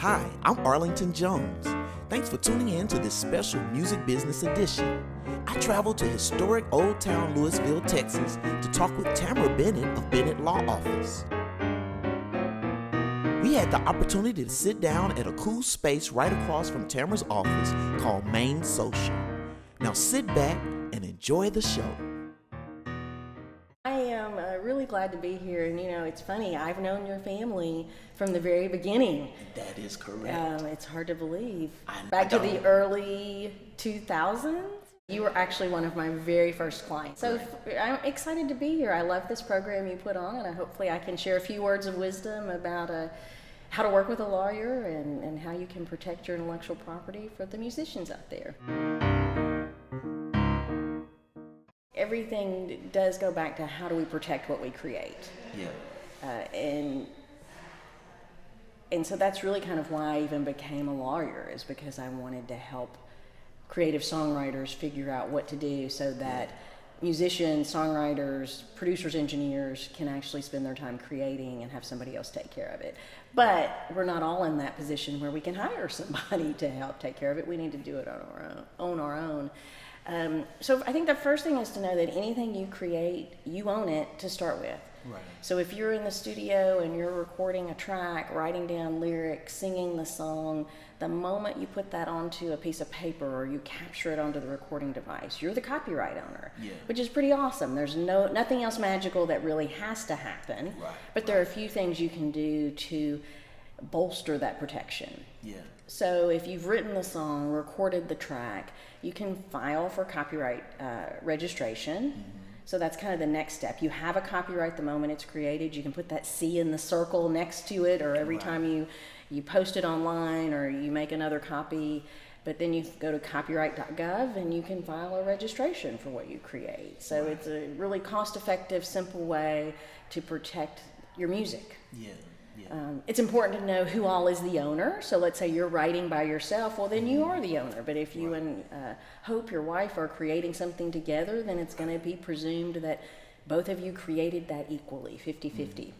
Hi, I'm Arlington Jones. Thanks for tuning in to this special music business edition. I traveled to historic Old Town Lewisville, Texas to talk with Tamera Bennett of Bennett Law Office. We had the opportunity to sit down at a cool space right across from Tamera's office called Main Social. Now sit back and enjoy the show. I am really glad to be here, and it's funny, I've known your family from the very beginning. That is correct. It's hard to believe. Back to the early 2000s, you were actually one of my very first clients. So I'm excited to be here. I love this program you put on, and hopefully I can share a few words of wisdom about how to work with a lawyer and how you can protect your intellectual property for the musicians out there. Everything does go back to how do we protect what we create. Yeah. And so that's really kind of why I even became a lawyer, is because I wanted to help creative songwriters figure out what to do so that musicians, songwriters, producers, engineers can actually spend their time creating and have somebody else take care of it. But we're not all in that position where we can hire somebody to help take care of it. We need to do it on our own. So I think the first thing is to know that anything you create, you own it to start with. Right. So if you're in the studio and you're recording a track, writing down lyrics, singing the song, the moment you put that onto a piece of paper or you capture it onto the recording device, you're the copyright owner, which is pretty awesome. There's nothing else magical that really has to happen, but there are a few things you can do to bolster that protection. Yeah. So if you've written the song, recorded the track, you can file for copyright registration. Mm-hmm. So that's kind of the next step. You have a copyright the moment it's created. You can put that C in the circle next to it, or every time you post it online or you make another copy. But then you go to copyright.gov and you can file a registration for what you create. So it's a really cost-effective, simple way to protect your music. Yeah. It's important to know who all is the owner. So let's say you're writing by yourself, well then you are the owner. But if you and Hope, your wife, are creating something together, then it's going to be presumed that both of you created that equally, 50-50. Mm-hmm.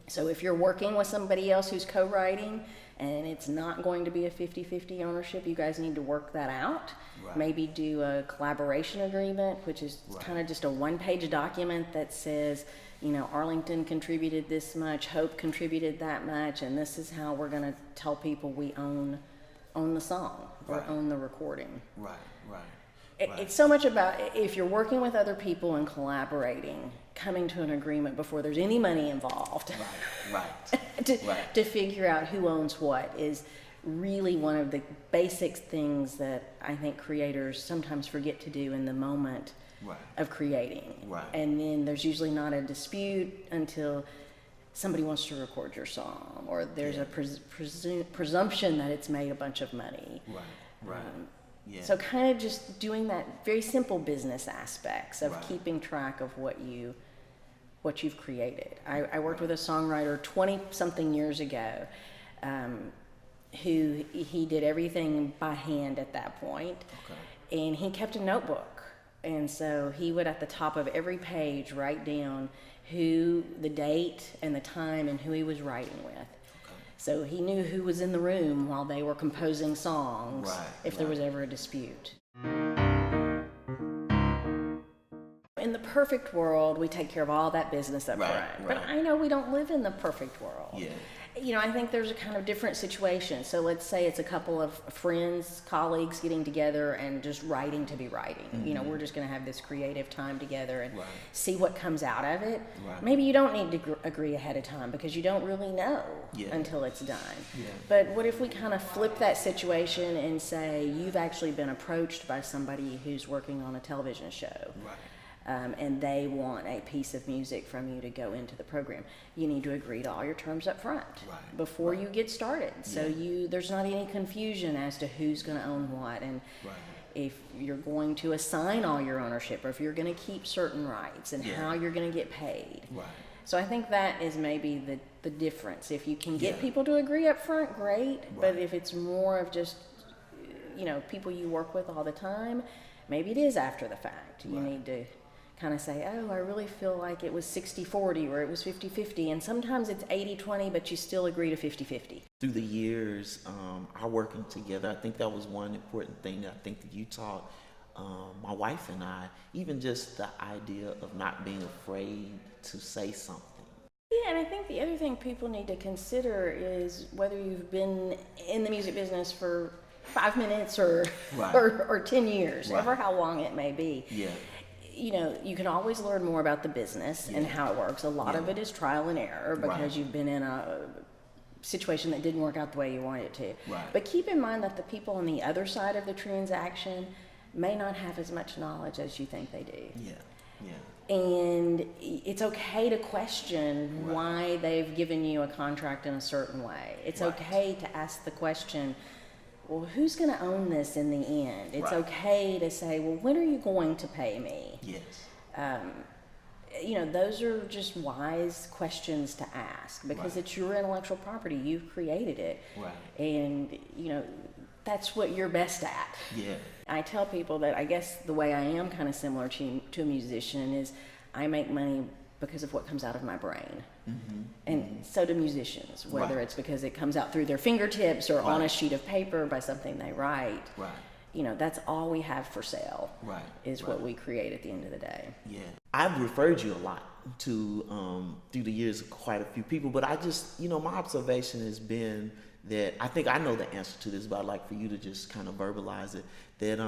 So if you're working with somebody else who's co-writing and it's not going to be a 50-50 ownership, you guys need to work that out. Right. Maybe do a collaboration agreement, which is kind of just a one-page document that says, Arlington contributed this much, Hope contributed that much, and this is how we're going to tell people we own the song or own the recording. Right. It's so much about, if you're working with other people and collaborating, coming to an agreement before there's any money involved. To figure out who owns what is really one of the basic things that I think creators sometimes forget to do in the moment of creating. And then there's usually not a dispute until somebody wants to record your song, or there's a presumption that it's made a bunch of money. So kind of just doing that very simple business aspects of keeping track of what you've created. I worked with a songwriter 20-something years ago who he did everything by hand at that point, and he kept a notebook. And so he would, at the top of every page, write down the date and the time and who he was writing with. So he knew who was in the room while they were composing songs, if there was ever a dispute. In the perfect world, we take care of all that business up front. But I know we don't live in the perfect world. I think there's a kind of different situation. So let's say it's a couple of friends, colleagues getting together and just writing to be writing. Mm-hmm. We're just going to have this creative time together and see what comes out of it. Maybe you don't need to agree ahead of time because you don't really know until it's done. But what if we kind of flip that situation and say you've actually been approached by somebody who's working on a television show. And they want a piece of music from you to go into the program. You need to agree to all your terms up front before you get started. So there's not any confusion as to who's going to own what, and if you're going to assign all your ownership, or if you're going to keep certain rights, and how you're going to get paid. So I think that is maybe the difference. If you can get people to agree up front, great. But if it's more of just people you work with all the time, maybe it is after the fact. You need to kind of say, oh, I really feel like it was 60-40 or it was 50-50. And sometimes it's 80-20, but you still agree to 50-50. Through the years, our working together, I think that was one important thing I think that you taught my wife and I, even just the idea of not being afraid to say something. Yeah, and I think the other thing people need to consider is whether you've been in the music business for 5 minutes or 10 years, ever how long it may be. Yeah. You know, you can always learn more about the business and how it works. A lot of it is trial and error because you've been in a situation that didn't work out the way you wanted it to. Right. But keep in mind that the people on the other side of the transaction may not have as much knowledge as you think they do. Yeah. And it's okay to question why they've given you a contract in a certain way. It's okay to ask the question, well, who's going to own this in the end? It's okay to say, well, when are you going to pay me? Yes. You know, those are just wise questions to ask because it's your intellectual property. You've created it. Right. And, you know, that's what you're best at. Yeah. I tell people that I guess the way I am kind of similar to a musician is I make money because of what comes out of my brain. Mm-hmm. And so do musicians, whether it's because it comes out through their fingertips or on a sheet of paper by something they write. Right. You know, that's all we have for sale is what we create at the end of the day. Yeah. I've referred you a lot to, through the years, quite a few people, but I just, you know, my observation has been that I think I know the answer to this, but I'd like for you to just kind of verbalize it, that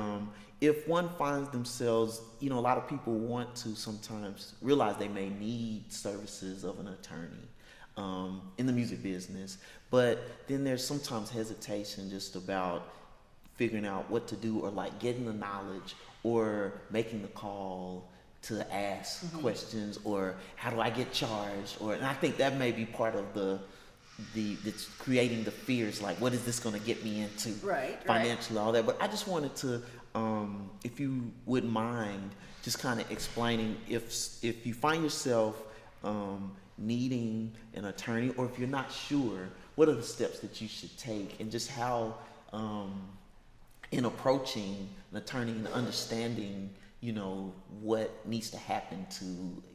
if one finds themselves, you know, a lot of people want to sometimes realize they may need services of an attorney in the music business, but then there's sometimes hesitation just about figuring out what to do or like getting the knowledge or making the call to ask questions or how do I get charged, or and I think that may be part of it's creating the fears, like what is this going to get me into financially, all that. But I just wanted to, if you wouldn't mind, just kind of explaining if you find yourself needing an attorney, or if you're not sure, what are the steps that you should take, and just how in approaching an attorney and understanding, you know, what needs to happen to,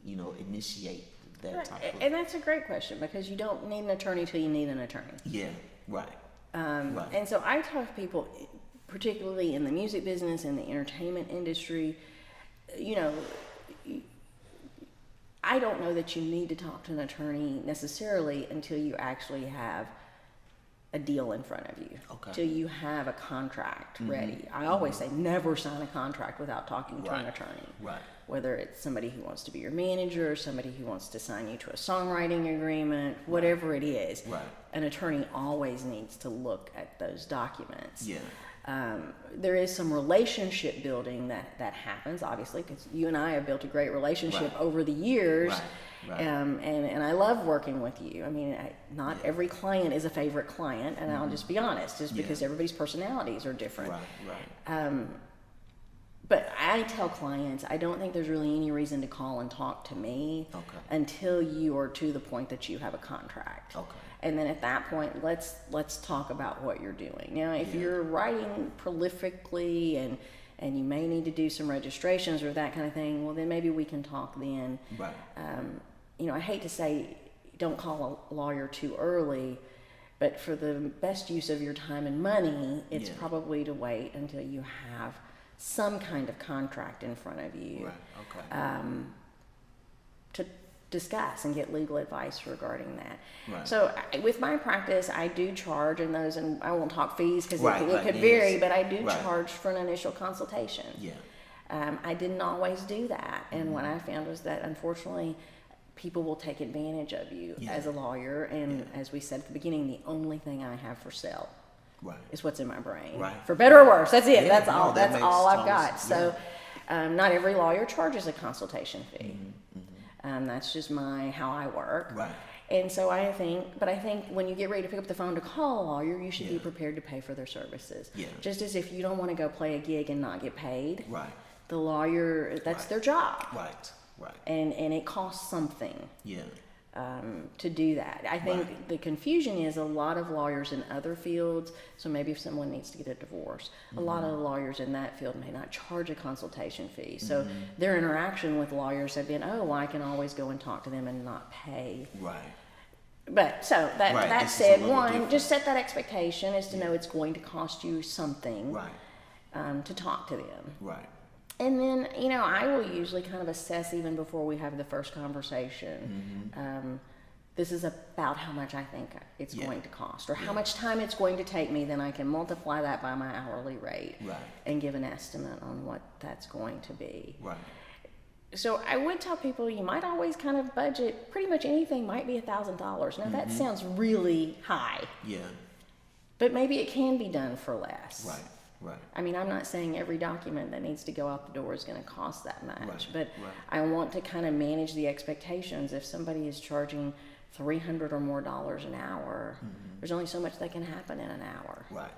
you know, initiate that type of... And that's a great question because you don't need an attorney till you need an attorney. Yeah, right. And so I talk to people, particularly in the music business and the entertainment industry, you know, I don't know that you need to talk to an attorney necessarily until you actually have a deal in front of you, till you have a contract ready. I always say never sign a contract without talking to an attorney. Right. Whether it's somebody who wants to be your manager, or somebody who wants to sign you to a songwriting agreement, whatever it is, an attorney always needs to look at those documents. Yeah. There is some relationship building that happens, obviously, because you and I have built a great relationship over the years. And I love working with you. I mean, not every client is a favorite client, and I'll just be honest, just because everybody's personalities are different. But I tell clients, I don't think there's really any reason to call and talk to me until you are to the point that you have a contract. And then at that point, let's talk about what you're doing. Now, if you're writing prolifically and you may need to do some registrations or that kind of thing, well, then maybe we can talk then. You know, I hate to say don't call a lawyer too early, but for the best use of your time and money, it's probably to wait until you have some kind of contract in front of you to discuss and get legal advice regarding that. So with my practice, I do charge in those, and I won't talk fees because it could vary, but I do charge for an initial consultation. I didn't always do that, and what I found was that unfortunately people will take advantage of you as a lawyer, and as we said at the beginning, the only thing I have for sale is what's in my brain. For better or worse, that's it. That's all. That's all I've got. So not every lawyer charges a consultation fee. That's just how I work. And so I think when you get ready to pick up the phone to call a lawyer, you should be prepared to pay for their services. Just as if you don't want to go play a gig and not get paid, the lawyer, that's their job. And it costs something. to do that. I think the confusion is a lot of lawyers in other fields, so maybe if someone needs to get a divorce, a lot of lawyers in that field may not charge a consultation fee. So their interaction with lawyers have been, oh, well, I can always go and talk to them and not pay. Right. But so that said, one, just set that expectation is to know it's going to cost you something to talk to them. Right. And then, I will usually kind of assess even before we have the first conversation. This is about how much I think it's going to cost, or how much time it's going to take me. Then I can multiply that by my hourly rate and give an estimate on what that's going to be. Right. So I would tell people you might always kind of budget, pretty much anything might be $1,000. Now that sounds really high. Yeah. But maybe it can be done for less. Right. Right. I mean, I'm not saying every document that needs to go out the door is going to cost that much, but I want to kind of manage the expectations. If somebody is charging $300 or more an hour, there's only so much that can happen in an hour. Right.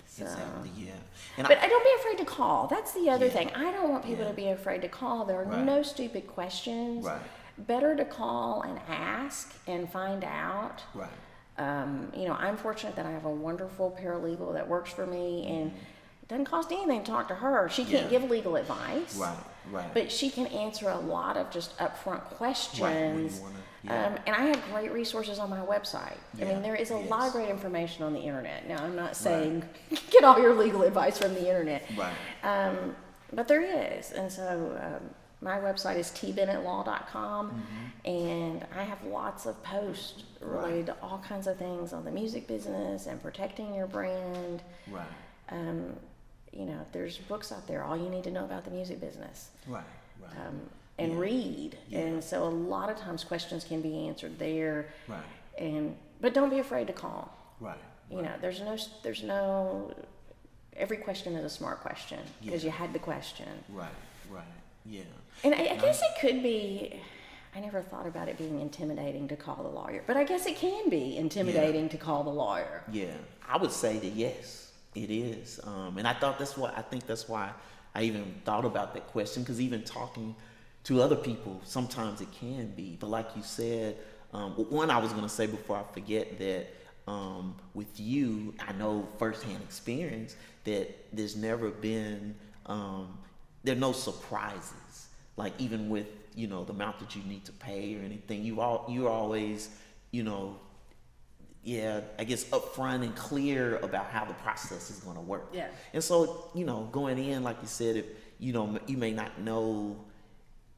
So, exactly, yeah. And but I don't be afraid to call. That's the other thing. I don't want people to be afraid to call. There are no stupid questions. Right. Better to call and ask and find out. Right. I'm fortunate that I have a wonderful paralegal that works for me, and it doesn't cost anything to talk to her. She can't give legal advice, right. but she can answer a lot of just upfront questions. Right. And I have great resources on my website. I mean, there is a lot of great information on the internet. Now, I'm not saying get all your legal advice from the internet, but there is, and so. My website is tbennettlaw.com, and I have lots of posts related to all kinds of things on the music business and protecting your brand. There's books out there, all you need to know about the music business. And read. And so a lot of times questions can be answered there. But don't be afraid to call. There's no, every question is a smart question because you had the question. Yeah. And I guess it could be, I never thought about it being intimidating to call the lawyer, but I guess it can be intimidating to call the lawyer. Yeah, I would say that yes, it is. And I think that's why I even thought about that question, because even talking to other people, sometimes it can be. But like you said, one, I was going to say before I forget that with you, I know firsthand experience that there's never been, there are no surprises. Like even with, the amount that you need to pay or anything, you're always, I guess upfront and clear about how the process is going to work. Yeah. And so, going in, like you said, if, you may not know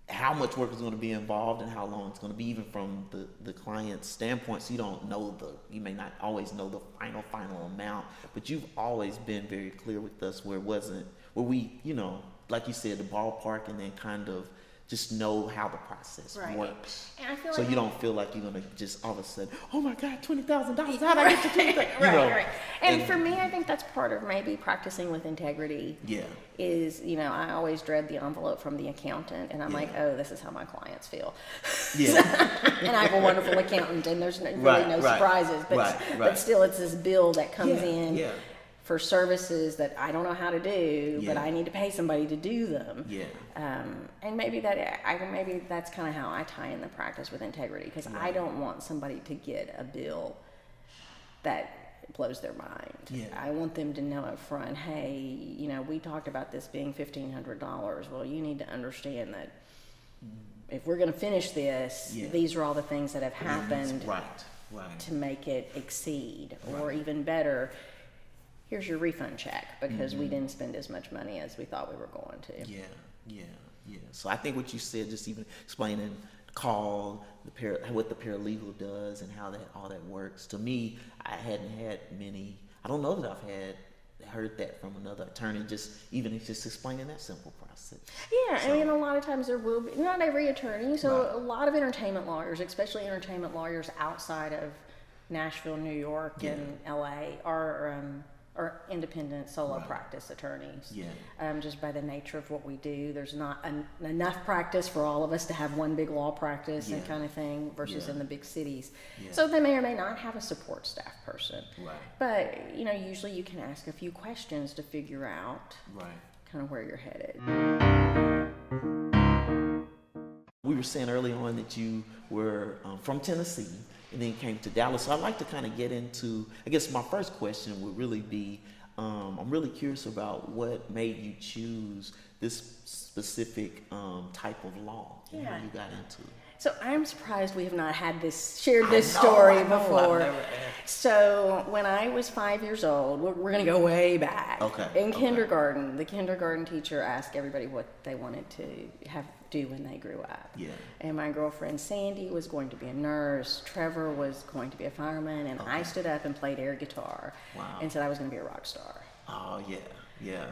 how much work is going to be involved and how long it's going to be, even from the client's standpoint. So you may not always know the final amount, but you've always been very clear with us where we, like you said, the ballpark, and then kind of just know how the process works. And I feel so like you don't feel like you're gonna just all of a sudden, oh my God, $20,000, how'd I get to $20,000? Right. And for me, I think that's part of maybe practicing with integrity. Yeah. Is, I always dread the envelope from the accountant, and I'm like, oh, this is how my clients feel. Yeah. And I have a wonderful accountant, and there's no surprises, but still it's this bill that comes in for services that I don't know how to do, but I need to pay somebody to do them. And maybe that's kind of how I tie in the practice with integrity, because I don't want somebody to get a bill that blows their mind. I want them to know up front, hey, we talked about this being $1,500. Well, you need to understand that if we're going to finish this, these are all the things that have happened to make it exceed, or even better, here's your refund check because we didn't spend as much money as we thought we were going to. Yeah. So I think what you said, just even explaining call, what the paralegal does and how all that works. To me, I hadn't had many. I don't know that I've heard that from another attorney. Just explaining that simple process. Yeah, so, I mean, a lot of times there will be, not every attorney. So a lot of entertainment lawyers, especially entertainment lawyers outside of Nashville, New York, and LA, are independent solo practice attorneys. Just by the nature of what we do, there's not enough practice for all of us to have one big law practice and kind of thing versus in the big cities. So they may or may not have a support staff person. But usually you can ask a few questions to figure out kind of where you're headed. we were saying early on that you were from Tennessee and then came to Dallas. So I'd like to kind of get into, I guess my first question would really be, I'm really curious about what made you choose this specific type of law and how you got into it. So I'm surprised we have not had shared this story before. I've never asked. So when I was 5 years old, we're going to go way back. Okay. In kindergarten, the kindergarten teacher asked everybody what they wanted to do when they grew up. Yeah. And my girlfriend Sandy was going to be a nurse. Trevor was going to be a fireman, and I stood up and played air guitar. Wow. And said I was going to be a rock star. Oh yeah. Yeah.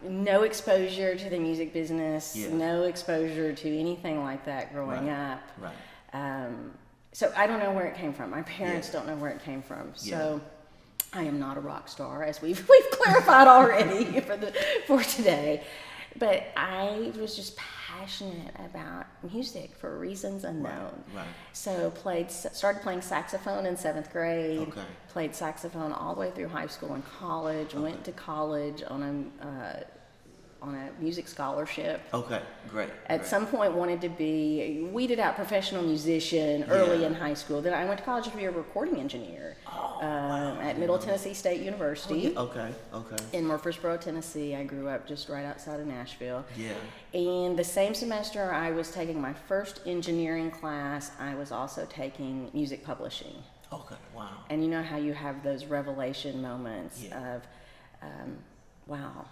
No exposure to the music business, Yeah. no exposure to anything like that growing up. Right. So I don't know where it came from. My parents don't know where it came from. So I am not a rock star, as we've clarified already for today. But I was just passionate about music for reasons unknown. Right. So started playing saxophone in 7th grade. Okay. Played saxophone all the way through high school and college. Okay. Went to college on a music scholarship. Okay, great. At some point wanted to be weeded out professional musician early in high school. Then I went to college to be a recording engineer at Middle Tennessee State University. Okay. In Murfreesboro, Tennessee. I grew up just right outside of Nashville. Yeah. And the same semester I was taking my first engineering class, I was also taking music publishing. Okay, wow. And you know how you have those revelation moments Yeah. of, wow,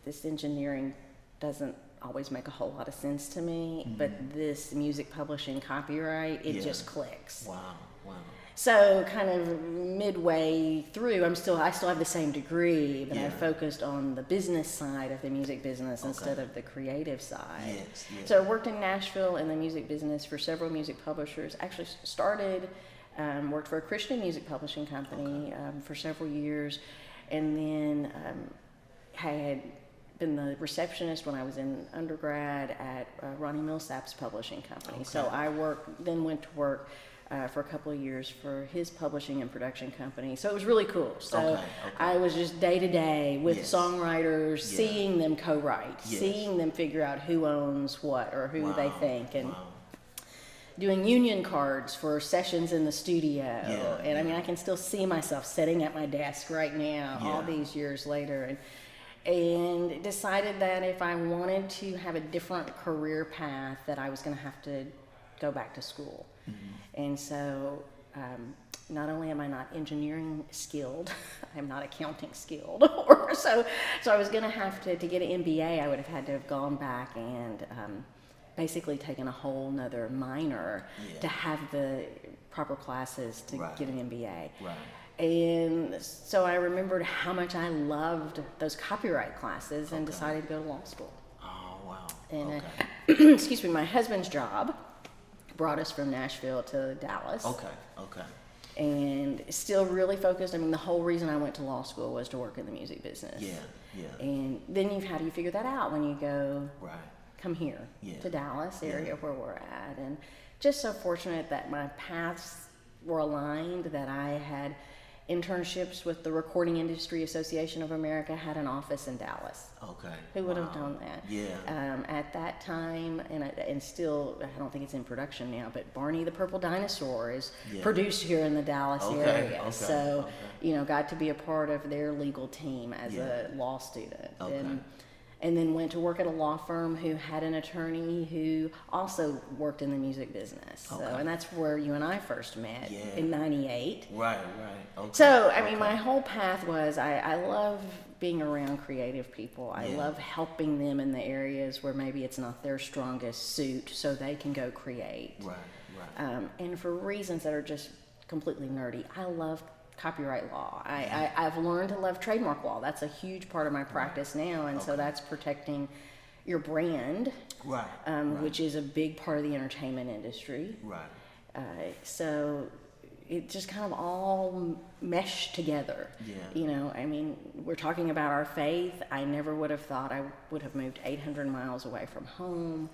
this engineering doesn't always make a whole lot of sense to me, but this music publishing copyright, it just clicks. Wow. So kind of midway through, I still have the same degree, but I focused on the business side of the music business instead of the creative side. Yes. So I worked in Nashville in the music business for several music publishers. Actually worked for a Christian music publishing company for several years, and then I had been the receptionist when I was in undergrad at Ronnie Millsap's publishing company. Okay. So I went to work for a couple of years for his publishing and production company. So it was really cool. So I was just day to day with songwriters, seeing them co-write, seeing them figure out who owns what or who they think, and doing union cards for sessions in the studio. And I mean, I can still see myself sitting at my desk right now, all these years later, and decided that if I wanted to have a different career path, that I was going to have to go back to school. And so not only am I not engineering skilled, I'm not accounting skilled. So I was going to have to get an MBA, I would have had to have gone back and basically taken a whole nother minor to have the proper classes to get an MBA. Right. And so I remembered how much I loved those copyright classes and decided to go to law school. Oh, wow. And excuse me, my husband's job brought us from Nashville to Dallas. Okay. And still really focused. I mean, the whole reason I went to law school was to work in the music business. Yeah. And then how do you figure that out when you go come here to Dallas area where we're at? And just so fortunate that my paths were aligned, that I had internships with the Recording Industry Association of America, had an office in Dallas. Okay. Who would have done that? Yeah. At that time, and still, I don't think it's in production now, but Barney the Purple Dinosaur is produced here in the Dallas area. So, got to be a part of their legal team as a law student. And then went to work at a law firm who had an attorney who also worked in the music business. So, and that's where you and I first met in '98. Right. Okay. So, I mean, my whole path was I love being around creative people. I love helping them in the areas where maybe it's not their strongest suit, so they can go create. Right. And for reasons that are just completely nerdy, I love copyright law. I've learned to love trademark law. That's a huge part of my practice now, and so that's protecting your brand, which is a big part of the entertainment industry. So it just kind of all meshed together. I mean, we're talking about our faith. I never would have thought I would have moved 800 miles away from home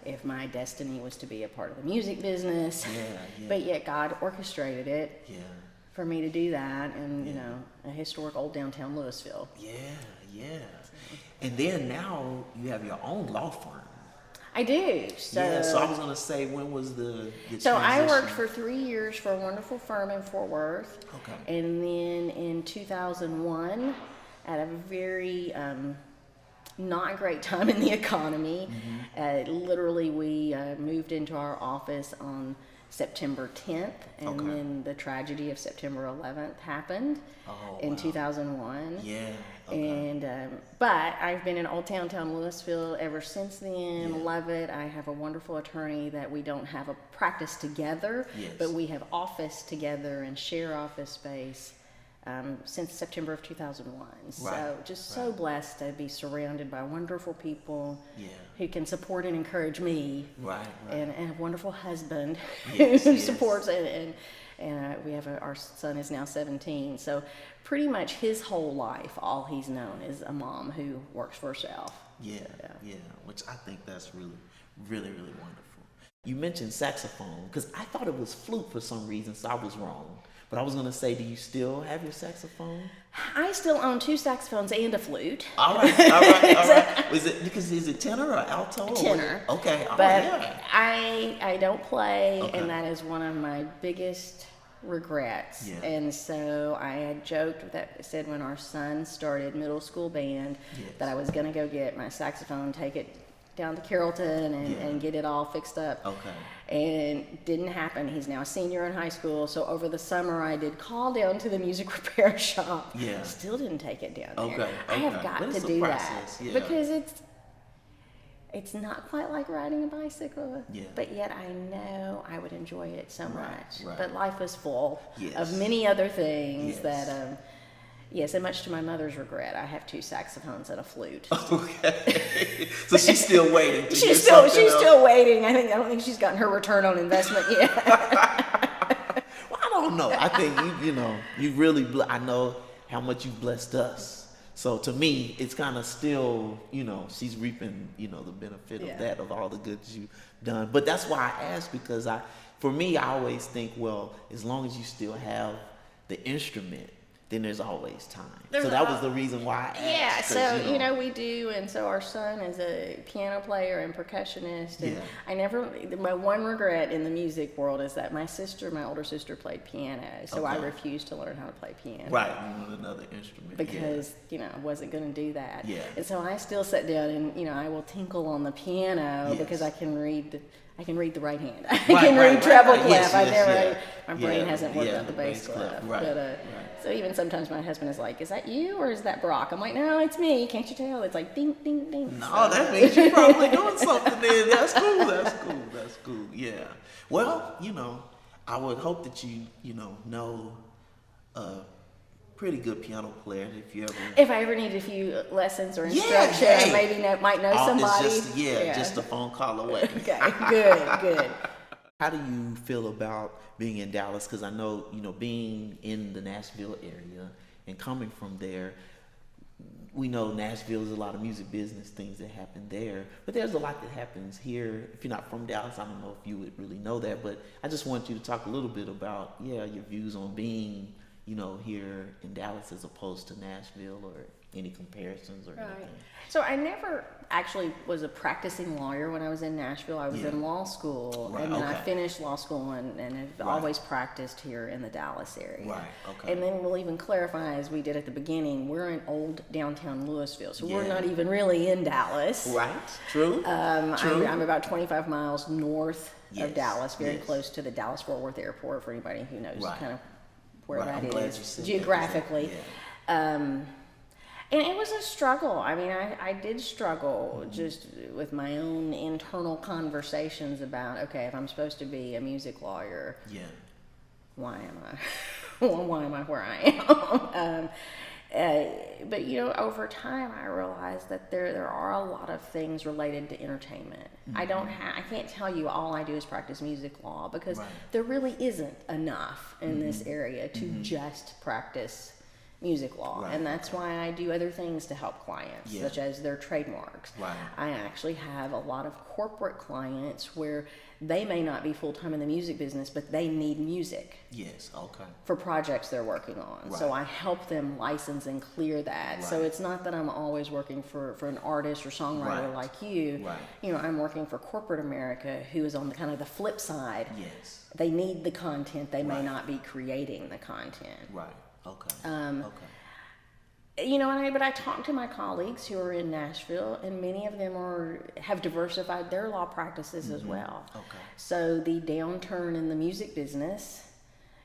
if my destiny was to be a part of the music business. But yet God orchestrated it for me to do that in, a historic old downtown Lewisville. And then now you have your own law firm. I do. So, Yeah, so I was gonna say, when was the so I worked transition? for 3 years for a wonderful firm in Fort Worth. Okay. And then in 2001, at a very not great time in the economy, literally we moved into our office on September 10th, and Okay. then the tragedy of September 11th happened Oh, in wow. 2001. Yeah. Okay. And but I've been in Old Town Lewisville ever since then. Yeah. Love it. I have a wonderful attorney that we don't have a practice together, Yes. but we have office together and share office space since September of 2001. So Right, just so blessed to be surrounded by wonderful people Yeah. who can support and encourage me, Right. and a wonderful husband Yes, who yes. supports it. And we have our son is now 17. So pretty much his whole life, all he's known is a mom who works for herself. Yeah, yeah, which I think that's really, really, really wonderful. You mentioned saxophone, because I thought it was flute for some reason, so I was wrong. But I was going to say, do you still have your saxophone? I still own 2 saxophones and a flute. All right, all right, all right. Is it tenor or alto? Or Tenor. Okay, all But right, yeah. I don't play, Okay. and that is one of my biggest regrets. Yeah. And so I had joked that said when our son started middle school band Yes. that I was going to go get my saxophone, take it down to Carrollton and get it all fixed up. Okay. And didn't happen. He's now a senior in high school. So over the summer, I did call down to the music repair shop. Yeah. Still didn't take it down there. Okay, I have okay. got But to it's a do process, that yeah. because it's not quite like riding a bicycle. Yeah. But yet I know I would enjoy it so much. right. But life is full Yes. of many other things Yes. that. Yes, and much to my mother's regret, I have 2 saxophones and a flute. Okay. So she's still waiting to hear She's something else. still waiting. I don't think she's gotten her return on investment yet. Well, I don't know. I think you really. I know how much you've blessed us. So to me, it's kind of still, she's reaping, the benefit of that, of all the good you've done. But that's why I asked, because for me, I always think, well, as long as you still have the instrument, then there's always time. So that was the reason why I asked. Yeah, 'cause, so we do, and so our son is a piano player and percussionist, and my one regret in the music world is that my older sister played piano, so I Okay. refused to learn how to play piano. Right, you want another instrument. Because I wasn't going to do that. Yeah. And so I still sit down and I will tinkle on the piano Yes. because I can read the right hand. I Right, can right, read treble right. clef. Yes, My brain Yeah, hasn't worked yeah, out the bass clef. Right, But, right. So even sometimes my husband is like, "Is that you or is that Brock?" I'm like, "No, it's me. Can't you tell?" It's like ding, ding, ding. No, that means you're probably doing something then. That's cool. That's cool. That's cool. Yeah. Well, I would hope that you know a pretty good piano player if you ever. If I ever need a few lessons or Yeah, instruction, hey. maybe might know somebody. It's just a phone call away. Okay, good. How do you feel about being in Dallas? Because I know, being in the Nashville area and coming from there, we know Nashville is a lot of music business things that happen there, but there's a lot that happens here. If you're not from Dallas, I don't know if you would really know that, but I just want you to talk a little bit about, your views on being, here in Dallas as opposed to Nashville, or any comparisons or anything. So I never actually was a practicing lawyer when I was in Nashville. I was in law school, Right, and then I okay. finished law school and have always practiced here in the Dallas area. Right, okay. And then we'll even clarify, as we did at the beginning, we're in old downtown Lewisville, so we're Yeah. not even really in Dallas. Right, true. True. I'm about 25 miles north Yes, of Dallas, very yes. close to the Dallas-Fort Worth airport, for anybody who knows Right. kind of where Right, I'm that glad is you said that, geographically. yeah. And it was a struggle. I mean, I did struggle just with my own internal conversations about, okay, if I'm supposed to be a music lawyer, Yeah. why am I where I am? But over time, I realized that there are a lot of things related to entertainment. I can't tell you all I do is practice music law, because Right. there really isn't enough in this area to just practice music law, Right. and that's why I do other things to help clients, Yeah. such as their trademarks. Right. I actually have a lot of corporate clients where they may not be full-time in the music business, but they need music Yes. Okay. for projects they're working on. So Right. I help them license and clear that. So Right. it's not that I'm always working for an artist or songwriter Right. like you. Right. You know, I'm working for corporate America, who is on the kind of the flip side. Yes. They need the content. They may Right. not be creating the content. Right. Okay. Okay. You know, but I talk to my colleagues who are in Nashville, and many of them have diversified their law practices as well. Okay. So the downturn in the music business,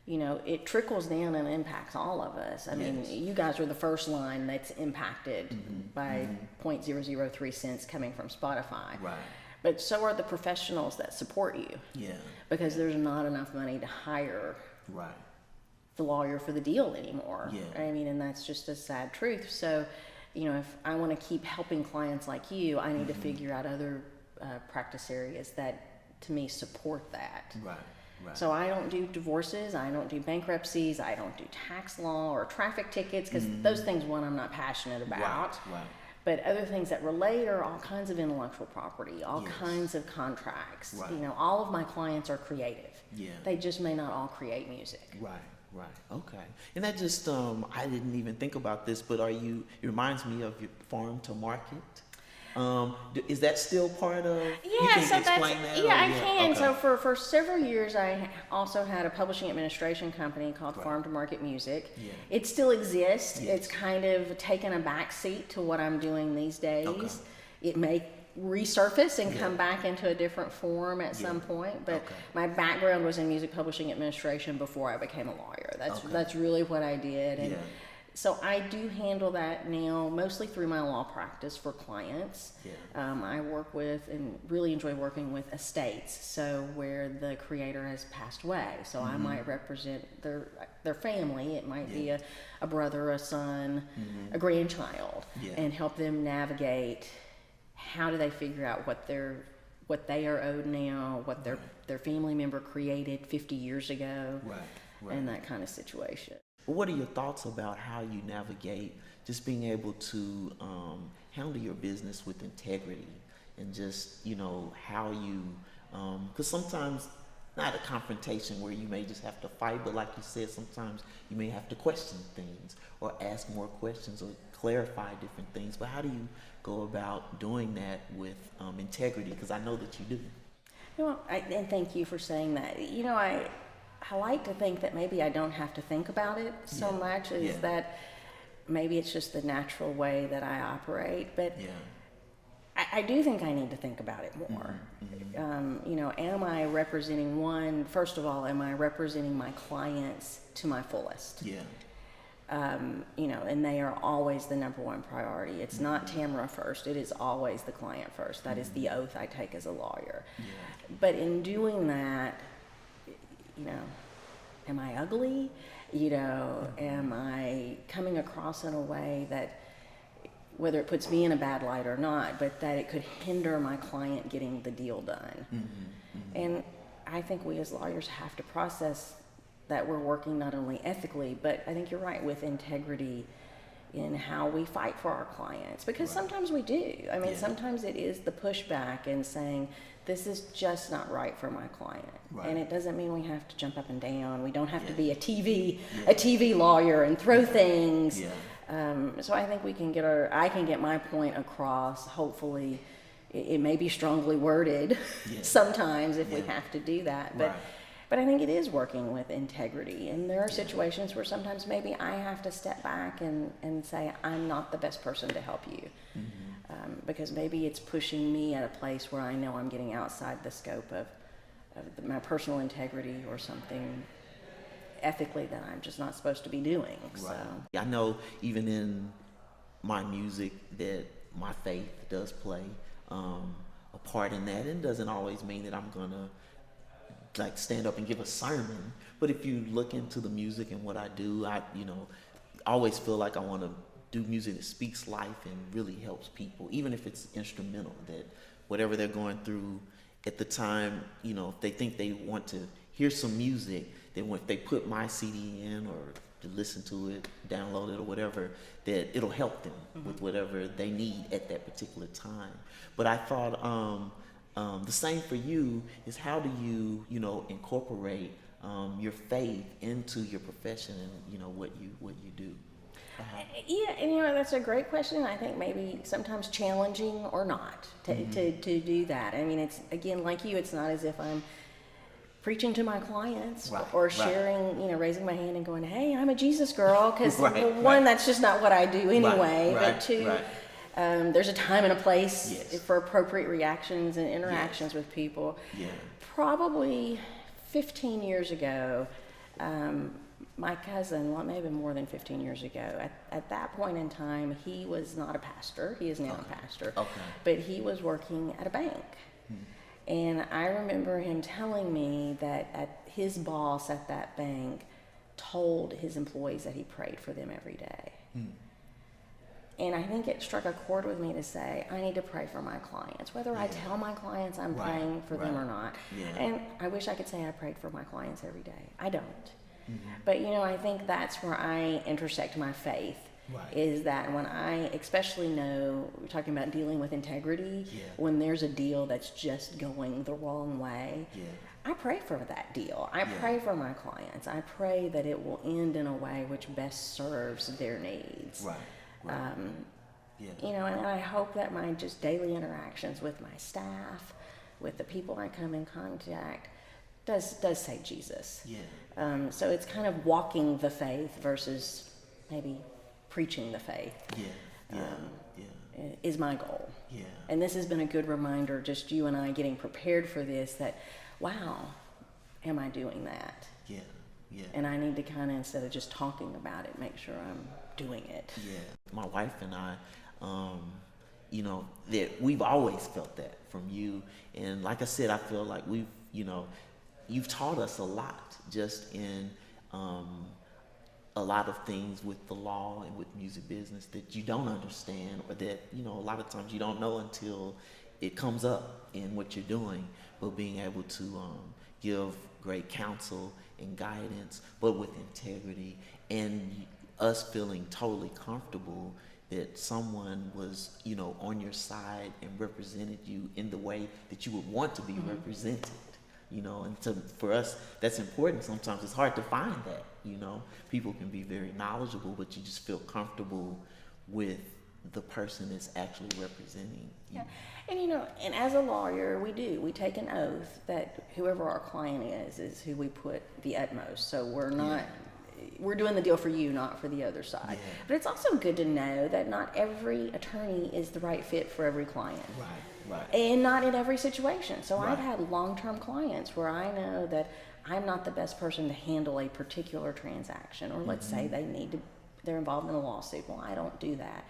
you know, it trickles down and impacts all of us. I mean, Yes. you guys are the first line that's impacted by 0.003 cents coming from Spotify. Right. But so are the professionals that support you, Yeah. because there's not enough money to hire Right. the lawyer for the deal anymore. Yeah. I mean, and that's just a sad truth. So, you know, if I want to keep helping clients like you, I need to figure out other practice areas that, to me, support that. Right. Right. So I don't do divorces, I don't do bankruptcies, I don't do tax law or traffic tickets, because those things, one, I'm not passionate about. Right. But other things that relate are all kinds of intellectual property, all Yes. kinds of contracts. Right. You know, all of my clients are creative. Yeah. They just may not all create music. Right, right, okay. And that just, I didn't even think about this, but it reminds me of your farm to market. Is that still part of, you Yeah, can so explain that's, that? yeah, or- I can. okay. So for several years, I also had a publishing administration company called Right. Farm to Market Music. Yeah. It still exists. Yes. It's kind of taken a back seat to what I'm doing these days. Okay. It may resurface and Yeah. come back into a different form at Yeah. some point, but Okay. my background was in music publishing administration before I became a lawyer. Okay. That's really what I did. And Yeah. so I do handle that now mostly through my law practice for clients. Yeah. I work with and really enjoy working with estates, so where the creator has passed away. So I might represent their family. It might be a brother, a son, a grandchild, Yeah. and help them navigate how do they figure out what they are owed now, what their family member created 50 years ago, Right, right. and that kind of situation. What are your thoughts about how you navigate just being able to handle your business with integrity and just, you know, how you, because sometimes not a confrontation where you may just have to fight, but like you said, sometimes you may have to question things or ask more questions or clarify different things. But how do you go about doing that with integrity? Because I know that you do. You know, and thank you for saying that. You know, I like to think that maybe I don't have to think about it so Yeah. much, is Yeah. that maybe it's just the natural way that I operate. But Yeah. I do think I need to think about it more. You know, am I representing first of all, am I representing my clients to my fullest? Yeah. You know, and they are always the number one priority. It's not Tamera first. It is always the client first. That is the oath I take as a lawyer. Yeah. But in doing that, you know, am I ugly? You know, am I coming across in a way that, whether it puts me in a bad light or not, but that it could hinder my client getting the deal done? And I think we as lawyers have to process that we're working not only ethically, but I think you're right, with integrity in how we fight for our clients. Because sometimes we do. I mean, Yeah. sometimes it is the pushback and saying, this is just not right for my client. Right. And it doesn't mean we have to jump up and down. We don't have to Yeah. be a TV Yeah. lawyer and throw things. Yeah. So I think I can get my point across. Hopefully, it may be strongly worded Yeah. sometimes if we Yeah. have to do that. Right. But I think it is working with integrity. And there are situations where sometimes maybe I have to step back and say, I'm not the best person to help you. Because maybe it's pushing me at a place where I know I'm getting outside the scope of my personal integrity or something ethically that I'm just not supposed to be doing. So. I know even in my music that my faith does play a part in that. It doesn't always mean that I'm gonna like stand up and give a sermon, but if you look into the music and what I do, I always feel like I want to do music that speaks life and really helps people, even if it's instrumental, that whatever they're going through at the time, if they think they want to hear some music, then if they put my CD in or to listen to it, download it, or whatever, that it'll help them with whatever they need at that particular time. But I thought the same for you is, how do you, incorporate your faith into your profession and, what you do? Yeah, and that's a great question. I think maybe sometimes challenging or not to do that. I mean, it's, again, like you, it's not as if I'm preaching to my clients or sharing, raising my hand and going, hey, I'm a Jesus girl, because one, that's just not what I do anyway, but two, there's a time and a place for appropriate reactions and interactions with people. Probably 15 years ago, my cousin, well, it may have been more than 15 years ago, at that point in time, he was not a pastor. He is now a pastor. But he was working at a bank. And I remember him telling me that his boss at that bank told his employees that he prayed for them every day. And I think it struck a chord with me to say, I need to pray for my clients, whether I tell my clients I'm praying for them or not. And I wish I could say I prayed for my clients every day. I don't. But, I think that's where I intersect my faith. Is that when I especially know, we're talking about dealing with integrity, when there's a deal that's just going the wrong way, I pray for that deal. I pray for my clients. I pray that it will end in a way which best serves their needs. And I hope that my just daily interactions with my staff, with the people I come in contact, does say Jesus. So it's kind of walking the faith versus maybe preaching the faith. Is my goal. And this has been a good reminder, just you and I getting prepared for this, that, wow, am I doing that? And I need to kind of, instead of just talking about it, make sure I'm doing it. My wife and I, that we've always felt that from you. And like I said, I feel like we've, you've taught us a lot just in a lot of things with the law and with music business that you don't understand, or that, a lot of times you don't know until it comes up in what you're doing. But being able to give great counsel and guidance, but with integrity, and us feeling totally comfortable that someone was, on your side and represented you in the way that you would want to be represented. And for us, that's important. Sometimes it's hard to find that, people can be very knowledgeable, but you just feel comfortable with the person that's actually representing you. And and as a lawyer, we take an oath that whoever our client is who we put the utmost. So we're not, we're doing the deal for you, not for the other side. But it's also good to know that not every attorney is the right fit for every client. And not in every situation. So I've had long-term clients where I know that I'm not the best person to handle a particular transaction, or let's say they're involved in a lawsuit. Well, I don't do that.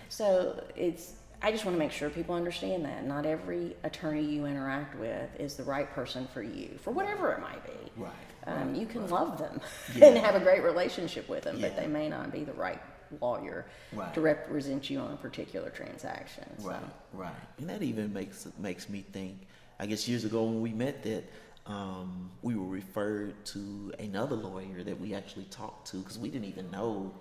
So I just want to make sure people understand that not every attorney you interact with is the right person for you, for whatever it might be. You can love them and have a great relationship with them, but they may not be the right lawyer to represent you on a particular transaction. And that even makes me think, I guess years ago when we met, that we were referred to another lawyer that we actually talked to, because we didn't even know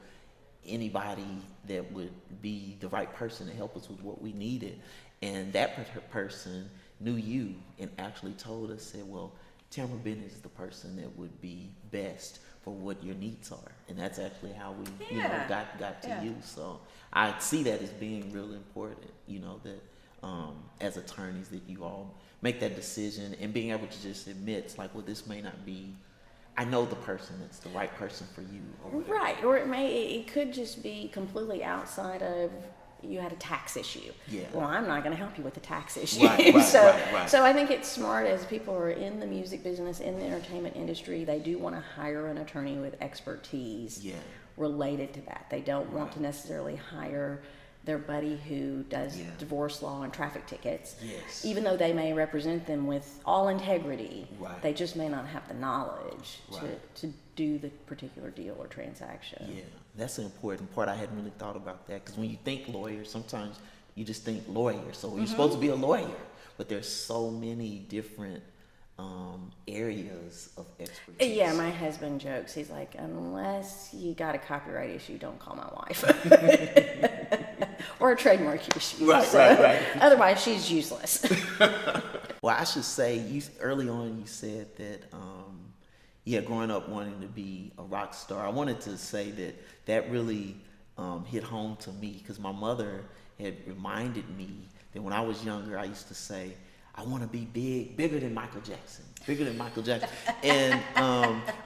anybody that would be the right person to help us with what we needed. And that person knew you and actually told us, said, well, Tamera Bennett is the person that would be best for what your needs are. And that's actually how we got to you. So I see that as being really important, that as attorneys, that you all make that decision, and being able to just admit, it's like, well, this may not be, I know the person that's the right person for you. Or it could just be completely outside of, you had a tax issue. Well, I'm not going to help you with the tax issue. So I think it's smart, as people are in the music business, in the entertainment industry, they do want to hire an attorney with expertise related to that. They don't want to necessarily hire their buddy who does divorce law and traffic tickets. Even though they may represent them with all integrity, they just may not have the knowledge to do the particular deal or transaction. That's an important part. I hadn't really thought about that, because when you think lawyer, sometimes you just think lawyer. So you're supposed to be a lawyer, but there's so many different areas of expertise. Yeah, my husband jokes. He's like, unless you got a copyright issue, don't call my wife. Or a trademark issue. Right. Otherwise, she's useless. Well, I should say, early on you said that, growing up wanting to be a rock star. I wanted to say that really hit home to me, because my mother had reminded me that when I was younger, I used to say, I want to be bigger than Michael Jackson. And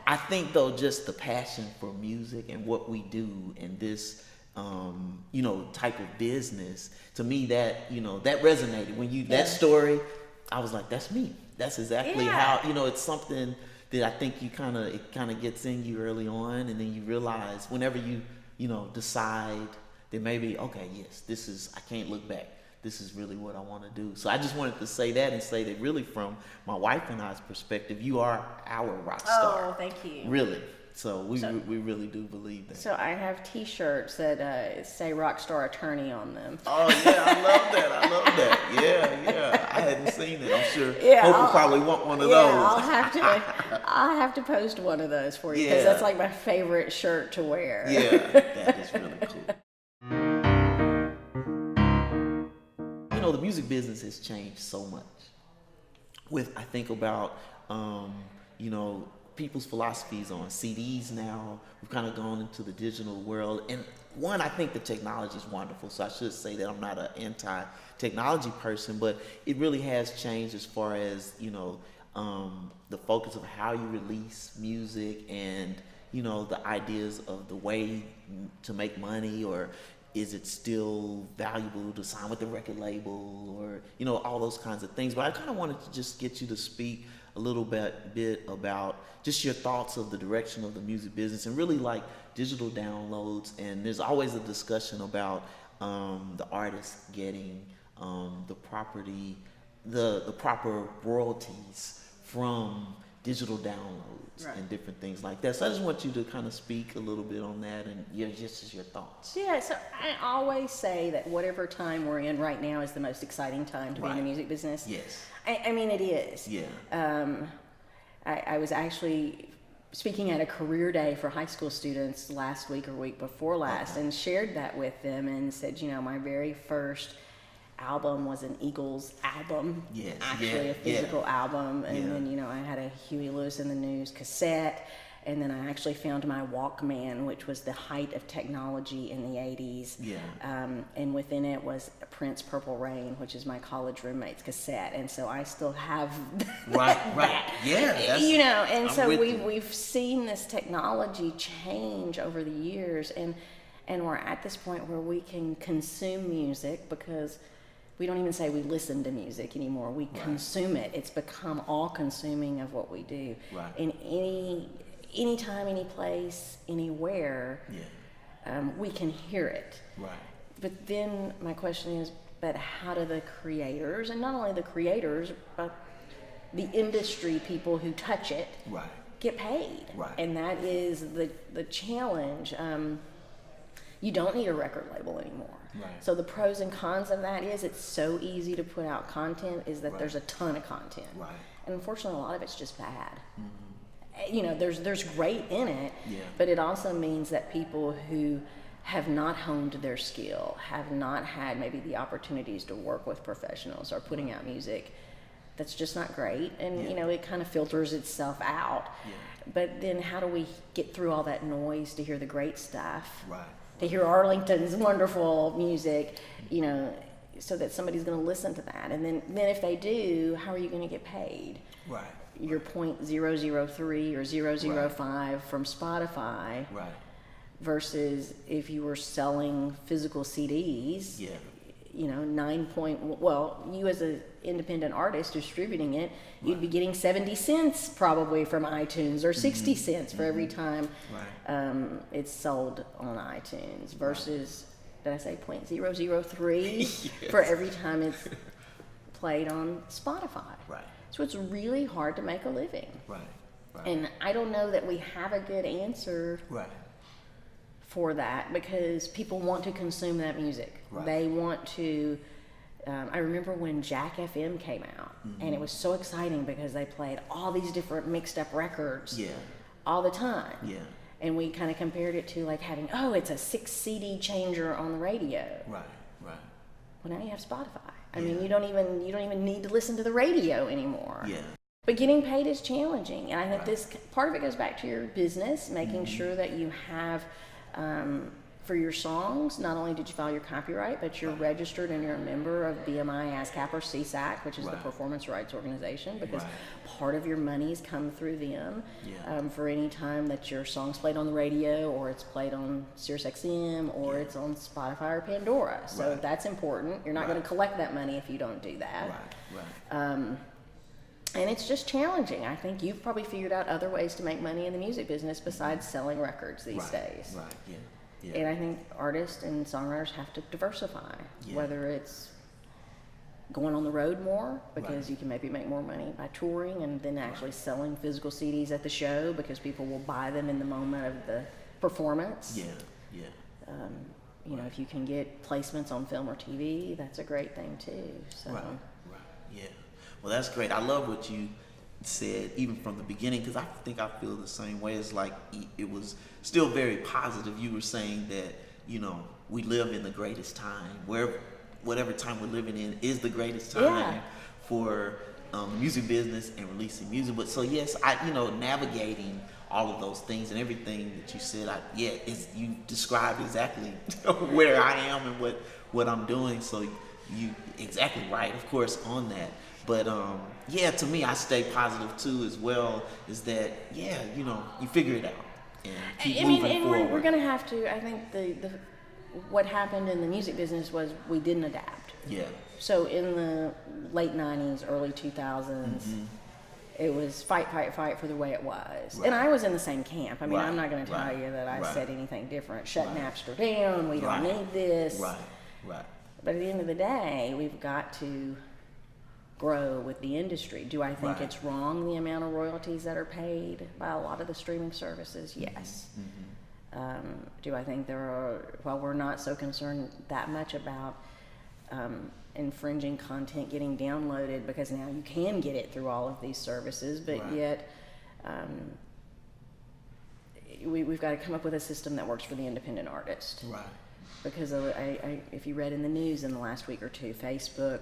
I think, though, just the passion for music and what we do and this, type of business, to me that resonated. When that story, I was like, that's me. That's exactly how, it's something that I think it kind of gets in you early on, and then you realize whenever you decide that maybe, okay, yes, I can't look back. This is really what I want to do. So I just wanted to say that, and say that really from my wife and I's perspective, you are our rock star. Oh, thank you. Really. So we really do believe that. So I have T-shirts that say Rockstar Attorney on them. Oh yeah, I love that. Yeah. I hadn't seen it. I'm sure. Yeah, Hope will probably want one of those. I'll have to post one of those for you, because that's like my favorite shirt to wear. Yeah, that is really cool. The music business has changed so much. I think about, people's philosophies on CDs now. We've kind of gone into the digital world. And one, I think the technology is wonderful. So I should say that I'm not an anti-technology person, but it really has changed as far as, the focus of how you release music and, the ideas of the way to make money, or is it still valuable to sign with the record label, or, all those kinds of things. But I kind of wanted to just get you to speak a little bit about just your thoughts of the direction of the music business, and really like digital downloads. And there's always a discussion about the artist getting the proper royalties from digital downloads, right, and different things like that. So I just want you to kind of speak a little bit on that, and just as your thoughts. Yeah, so I always say that whatever time we're in right now is the most exciting time to be in the music business. Yes. I mean, it is. Yeah. I was actually speaking at a career day for high school students last week or week before last, and shared that with them, and said, my very first album was an Eagles album, actually a physical album, and then I had a Huey Lewis in the News cassette, and then I actually found my Walkman, which was the height of technology in the 80s, and within it was Prince Purple Rain, which is my college roommate's cassette, and so I still have right, and so we've seen this technology change over the years, and we're at this point where we can consume music, because we don't even say we listen to music anymore. We consume it. It's become all-consuming of what we do. Right. In any time, any place, anywhere, we can hear it. Right. But then my question is, but how do the creators, and not only the creators, but the industry people who touch it, get paid? Right. And that is the challenge. You don't need a record label anymore. Right. So the pros and cons of that is it's so easy to put out content, is that there's a ton of content. Right. And unfortunately, a lot of it's just bad. Mm-hmm. There's great in it, but it also means that people who have not honed their skill, have not had maybe the opportunities to work with professionals, are putting out music that's just not great, and it kind of filters itself out. But then how do we get through all that noise to hear the great stuff? Right. To hear Arlington's wonderful music, so that somebody's going to listen to that. And then if they do, how are you going to get paid? Right. Your 0.003 or 0.005 from Spotify. Right. Versus if you were selling physical CDs. Yeah. You as an independent artist distributing it, you'd be getting 70 cents probably from iTunes, or 60 cents for every time it's sold on iTunes, versus, did I say 0.003 for every time it's played on Spotify. Right. So it's really hard to make a living. Right. And I don't know that we have a good answer for that, because people want to consume that music. Right. They want to I remember when Jack FM came out, and it was so exciting because they played all these different mixed up records all the time. Yeah. And we kind of compared it to like having, oh, it's a 6 CD changer on the radio. Right. Well, now you have Spotify. I mean, you don't even need to listen to the radio anymore. Yeah. But getting paid is challenging, and I think this part of it goes back to your business, making sure that you have, for your songs, not only did you file your copyright, but you're registered and you're a member of BMI, ASCAP, or CSAC, which is the Performance Rights Organization, because part of your monies come through them. For any time that your song's played on the radio, or it's played on SiriusXM, or it's on Spotify or Pandora. So that's important. You're not going to collect that money if you don't do that. And it's just challenging. I think you've probably figured out other ways to make money in the music business besides selling records these days. Yeah. And I think artists and songwriters have to diversify, whether it's going on the road more because you can maybe make more money by touring and then actually selling physical CDs at the show because people will buy them in the moment of the performance. You know, if you can get placements on film or TV, that's a great thing too. So. Yeah. Well, that's great. I love what you said even from the beginning, because I think I feel the same way. It's like it was still very positive. You were saying that, you know, we live in the greatest time, where whatever time we're living in is the greatest time for the music business and releasing music. But so yes, navigating all of those things and everything that you said, you described exactly where I am and what I'm doing. So you exactly right, of course, on that. But to me, I stay positive too as well. Is that you figure it out and keep moving forward. We're gonna have to. I think the what happened in the music business was we didn't adapt. Yeah. So in the late '90s, early 2000s, it was fight for the way it was. And I was in the same camp. I mean, I'm not going to tell you that I said anything different. Shut Napster down. We don't need this. But at the end of the day, we've got to grow with the industry. Do I think it's wrong, the amount of royalties that are paid by a lot of the streaming services? Yes. Do I think we're not so concerned that much about infringing content getting downloaded, because now you can get it through all of these services, but yet we've got to come up with a system that works for the independent artist. Because if you read in the news in the last week or two, Facebook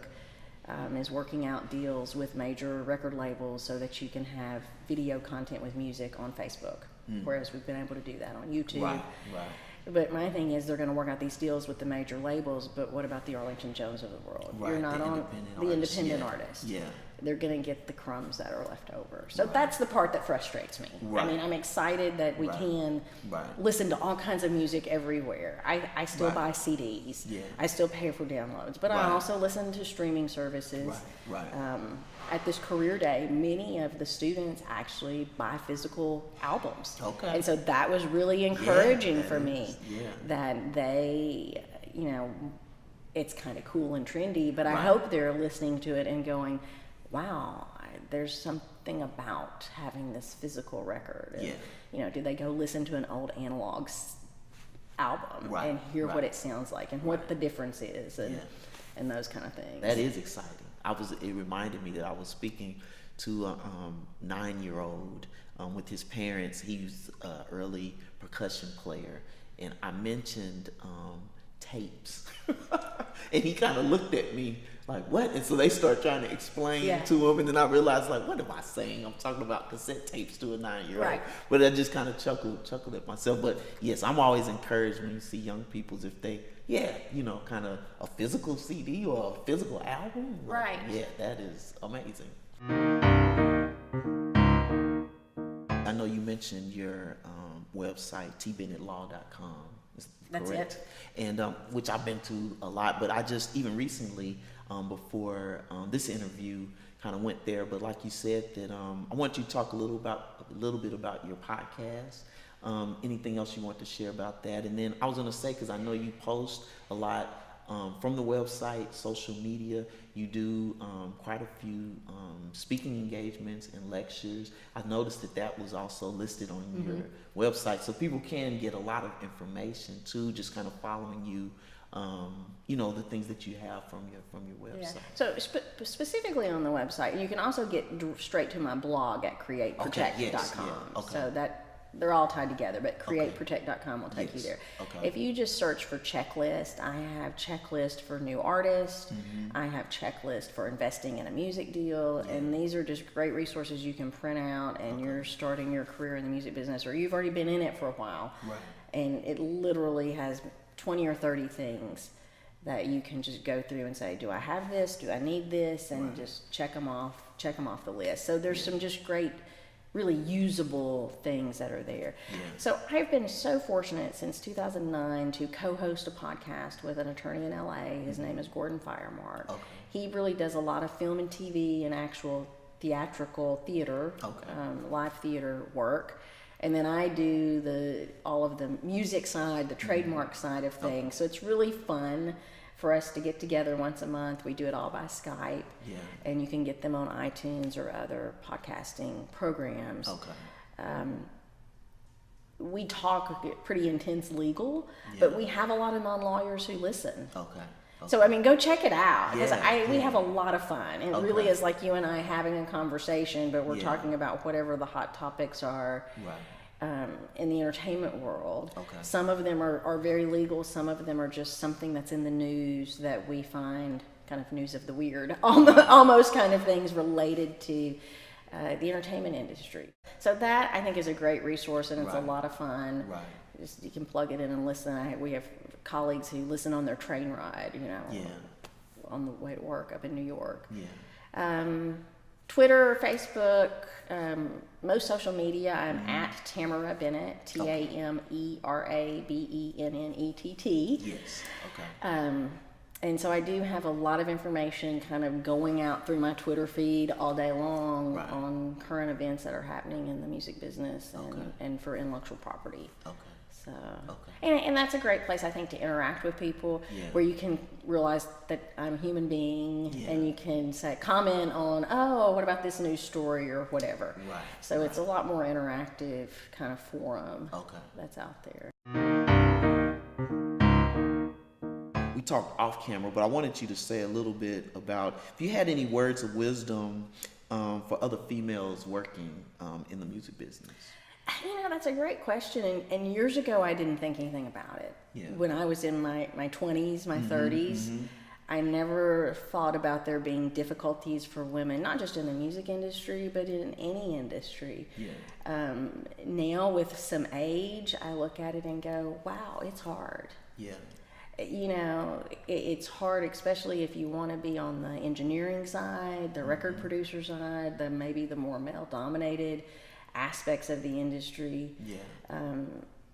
is working out deals with major record labels so that you can have video content with music on Facebook, whereas we've been able to do that on YouTube. But my thing is, they're going to work out these deals with the major labels, but what about the Arlington Jones of the world? You're not on the independent artist. They're going to get the crumbs that are left over. So that's the part that frustrates me. I mean, I'm excited that we can listen to all kinds of music everywhere. I still buy CDs. I still pay for downloads, but I also listen to streaming services. At this career day, many of the students actually buy physical albums. And so that was really encouraging for me that they, it's kind of cool and trendy, but I hope they're listening to it and going, wow, there's something about having this physical record. And, do they go listen to an old analog album and hear what it sounds like and what the difference is and those kind of things. That is exciting. It reminded me that I was speaking to a 9-year-old with his parents. He was an early percussion player, and I mentioned tapes. And he kind of looked at me like, what? And so they start trying to explain to him, and then I realized, like, what am I saying? I'm talking about cassette tapes to a 9-year-old. But I just kind of chuckled at myself. But yes, I'm always encouraged when you see young people, if they, kind of a physical CD or a physical album. Yeah, that is amazing. I know you mentioned your website, tbennettlaw.com. That's correct? It. And which I've been to a lot, but I just even recently, before this interview, kind of went there. But like you said, that I want you to talk a little bit about your podcast. Anything else you want to share about that? And then I was going to say, because I know you post a lot from the website, social media. You do quite a few speaking engagements and lectures. I noticed that was also listed on your website, so people can get a lot of information too, just kind of following you you know, the things that you have from your website. So specifically on the website, you can also get straight to my blog at createprotect.com. Okay, yes, yeah, okay. So that they're all tied together, but createprotect.com will take you there. Okay. If you just search for checklist, I have checklist for new artists. I have checklist for investing in a music deal, and these are just great resources you can print out, and you're starting your career in the music business, or you've already been in it for a while. Right. And it literally has 20 or 30 things that you can just go through and say, do I have this? Do I need this? And just check them off the list. So there's some just great, really usable things that are there. Yeah. So I've been so fortunate since 2009 to co-host a podcast with an attorney in LA. His name is Gordon Firemark. Okay. He really does a lot of film and TV and actual theatrical theater, live theater work. And then I do all of the music side, the trademark side of things. So it's really fun for us to get together once a month. We do it all by Skype. Yeah. And you can get them on iTunes or other podcasting programs. Okay. We talk pretty intense legal, but we have a lot of non-lawyers who listen. Okay. So, I mean, go check it out, because we have a lot of fun. It really is like you and I having a conversation, but we're talking about whatever the hot topics are in the entertainment world. Okay. Some of them are very legal. Some of them are just something that's in the news that we find kind of news of the weird, almost kind of things related to the entertainment industry. So that, I think, is a great resource, and it's a lot of fun. Right. Just, you can plug it in and listen. We have colleagues who listen on their train ride, on the way to work up in New York. Yeah. Twitter, Facebook, most social media, I'm at Tamera Bennett, TamerAbennett. Yes. Okay. And so I do have a lot of information kind of going out through my Twitter feed all day long on current events that are happening in the music business and for intellectual property. Okay. So, and that's a great place, I think, to interact with people, where you can realize that I'm a human being, and you can comment on, what about this news story or whatever. Right. So it's a lot more interactive kind of forum that's out there. We talked off camera, but I wanted you to say a little bit about if you had any words of wisdom for other females working in the music business. That's a great question. And years ago, I didn't think anything about it. Yeah. When I was in my 20s, my 30s, I never thought about there being difficulties for women, not just in the music industry, but in any industry. Yeah. Now, with some age, I look at it and go, wow, it's hard. Yeah. It's hard, especially if you want to be on the engineering side, the record producer side, maybe the more male-dominated aspects of the industry. Yeah.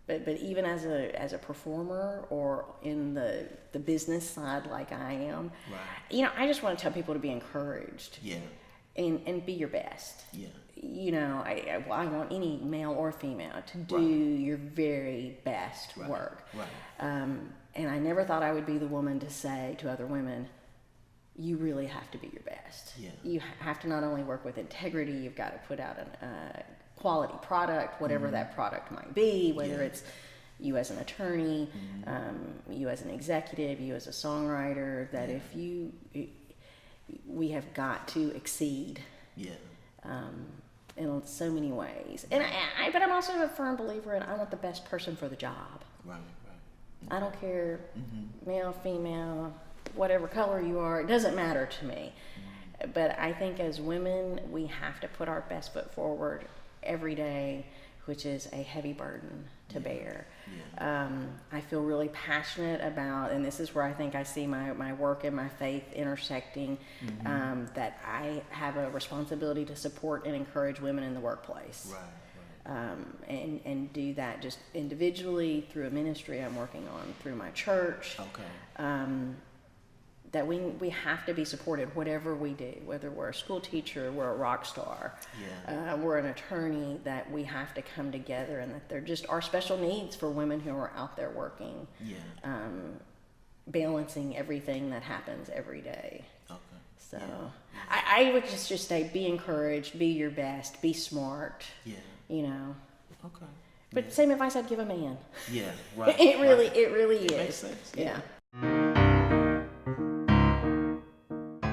But even as a performer or in the business side like I am, I just want to tell people to be encouraged. Yeah. And be your best. Yeah. I want any male or female to do your very best work. Right. And I never thought I would be the woman to say to other women, you really have to be your best. Yeah. You have to not only work with integrity, you've got to put out a quality product, whatever that product might be, whether it's you as an attorney, you as an executive, you as a songwriter, that we have got to exceed in so many ways. And but I'm also a firm believer in I want the best person for the job. Right. I don't care, male, female, whatever color you are, it doesn't matter to me. But I think as women, we have to put our best foot forward every day, which is a heavy burden to bear. Yeah. I feel really passionate about, and this is where I think I see my work and my faith intersecting, that I have a responsibility to support and encourage women in the workplace. Right. And do that just individually through a ministry I'm working on, through my church. Okay. That we have to be supported whatever we do, whether we're a school teacher, we're a rock star, we're an attorney, that we have to come together, and that there just are special needs for women who are out there working, balancing everything that happens every day. Okay. So I would just say be encouraged, be your best, be smart. Yeah. Okay. But same advice I'd give a man. Yeah, right. It really is. Makes sense. Yeah. You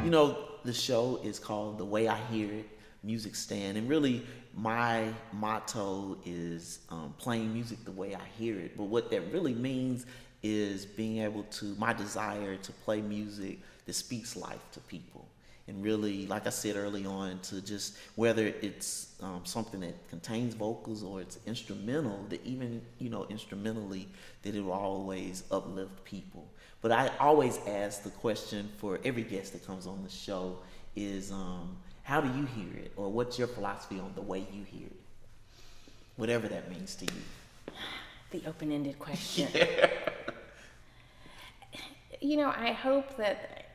know, the show is called The Way I Hear It, Music Stand, and really my motto is playing music the way I hear it. But what that really means is being able to, my desire to play music that speaks life to people. And really, like I said early on, to just, whether it's something that contains vocals or it's instrumental, that even, instrumentally, that it will always uplift people. But I always ask the question for every guest that comes on the show is, how do you hear it? Or what's your philosophy on the way you hear it? Whatever that means to you. The open-ended question. Yeah. I hope that,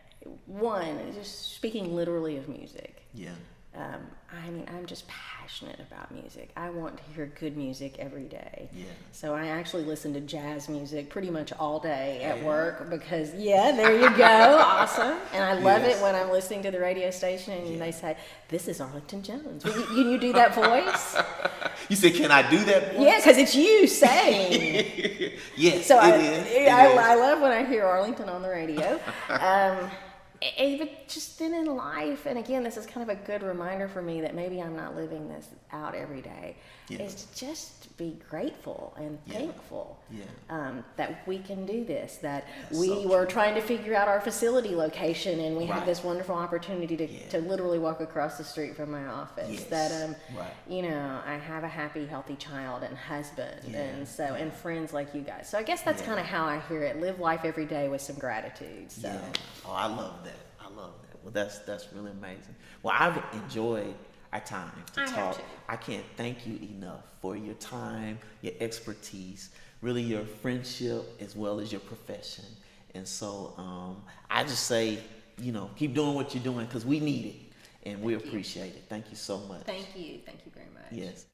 one, just speaking literally of music. Yeah. I'm just passionate about music. I want to hear good music every day. Yeah. So I actually listen to jazz music pretty much all day at work because, there you go, awesome. And I love it when I'm listening to the radio station and they say, "This is Arlington Jones." You do that voice? You said, "Can I do that voice?" Yeah, because it's you saying. Yes, so it is. I love when I hear Arlington on the radio. Even just then in life, and again, this is kind of a good reminder for me that maybe I'm not living this out every day, is to just be grateful and thankful that we can do this, that we were trying to figure out our facility location and we had this wonderful opportunity to literally walk across the street from my office, that I have a happy, healthy child and husband and friends like you guys. So I guess that's kind of how I hear it. Live life every day with some gratitude. So. Yeah. Oh, I love that. Well, that's really amazing. Well, I've enjoyed our time to talk. I can't thank you enough for your time, your expertise, really your friendship as well as your profession. And so I just say, keep doing what you're doing because we need it and we appreciate it. Thank you so much. Thank you very much. Yes.